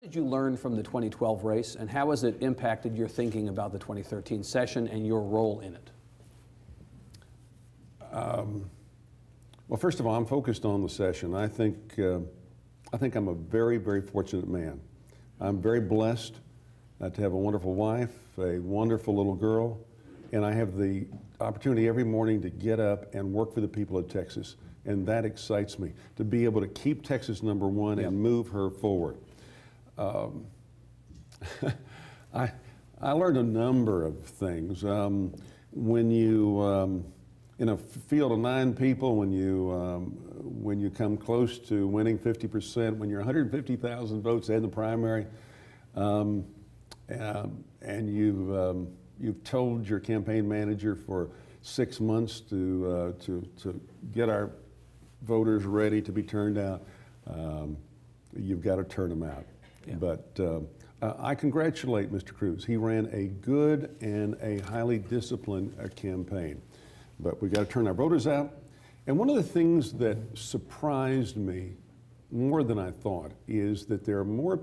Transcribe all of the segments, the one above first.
What did you learn from the 2012 race, and how has it impacted your thinking about the 2013 session and your role in it? Well, first of all, I'm focused on the session. I think I'm a very, very fortunate man. I'm very blessed to have a wonderful wife, a wonderful little girl, and I have the opportunity every morning to get up and work for the people of Texas, and that excites me, to be able to keep Texas #1 and move her forward. I learned a number of things. When you, in a field of 9 people, when you come close to winning 50%, when you're 150,000 votes in the primary, and you've told your campaign manager for 6 months to get our voters ready to be turned out, you've got to turn them out. Yeah. But I congratulate Mr. Cruz. He ran a good and a highly disciplined campaign. But we've got to turn our voters out. And one of the things that surprised me more than I thought is that there are more,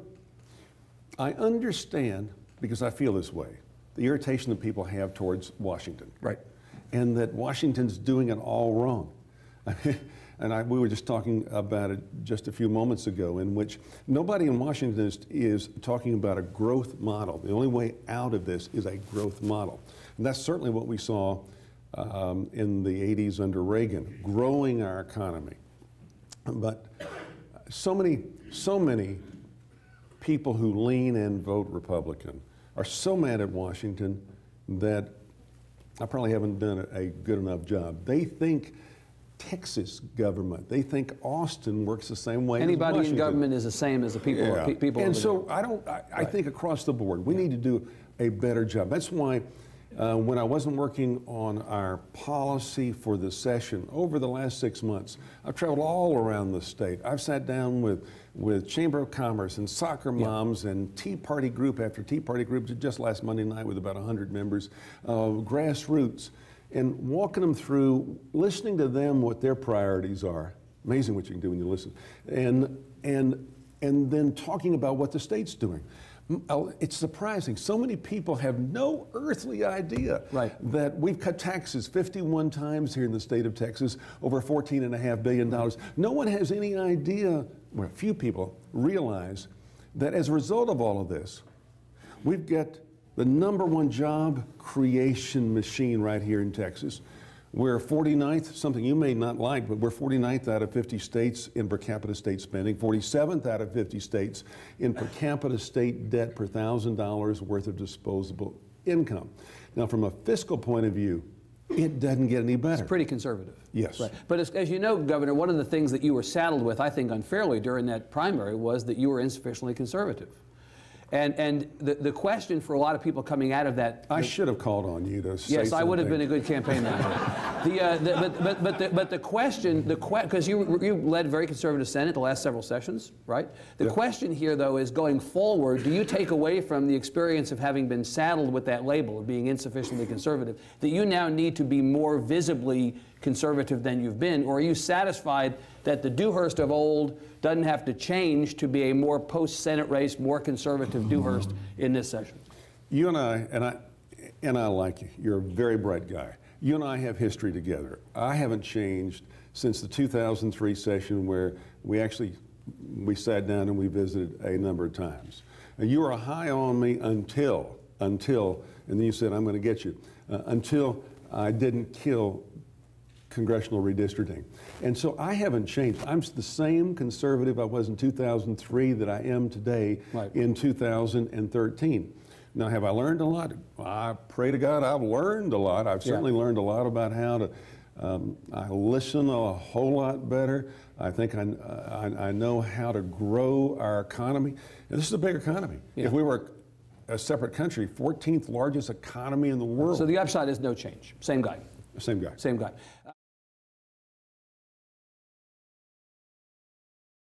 I understand, because I feel this way, the irritation that people have towards Washington. Right. And that Washington's doing it all wrong. And we were just talking about it just a few moments ago, in which nobody in Washington is talking about a growth model. The only way out of this is a growth model. And that's certainly what we saw in the 80s under Reagan, growing our economy. But so many people who lean and vote Republican are so mad at Washington that I probably haven't done a good enough job. They think Texas government, they think Austin works the same way. Anybody in government is the same as the people. Yeah. People. And so I think across the board, we need to do a better job. That's why when I wasn't working on our policy for the session over the last 6 months, I've traveled all around the state. I've sat down with Chamber of Commerce and soccer moms and Tea Party group after Tea Party group, just last Monday night with about 100 members, grassroots, and walking them through, listening to them what their priorities are. Amazing what you can do when you listen. And then talking about what the state's doing. It's surprising. So many people have no earthly idea that we've cut taxes 51 times here in the state of Texas, over $14.5 billion. No one has any idea, well, few people realize that as a result of all of this, we've got the #1 job creation machine right here in Texas. We're 49th, something you may not like, but we're 49th out of 50 states in per capita state spending, 47th out of 50 states in per capita state debt per $1,000 worth of disposable income. Now, from a fiscal point of view, it doesn't get any better. It's pretty conservative. Yes. Right. But as you know, Governor, one of the things that you were saddled with, I think unfairly, during that primary was that you were insufficiently conservative. And the question for a lot of people coming out of that... I should have called on you to say something. Yes, I would have been a good campaign manager. But the question, because you led a very conservative Senate the last several sessions, right? The question here, though, is going forward, do you take away from the experience of having been saddled with that label of being insufficiently conservative, that you now need to be more visibly conservative than you've been, or are you satisfied that the Dewhurst of old doesn't have to change to be a more post-Senate race, more conservative Dewhurst in this session? You and I like you. You're a very bright guy. You and I have history together. I haven't changed since the 2003 session, where we sat down and we visited a number of times. And you were high on me until, and then you said, I'm going to get you, until I didn't kill congressional redistricting. And so I haven't changed. I'm the same conservative I was in 2003 that I am today in 2013. Now, have I learned a lot? I pray to God I've learned a lot. I've certainly learned a lot about how to, I listen a whole lot better. I think I know how to grow our economy. And this is a big economy. If we were a separate country, 14th largest economy in the world. So the upside is no change. Same guy. Same guy. Same guy.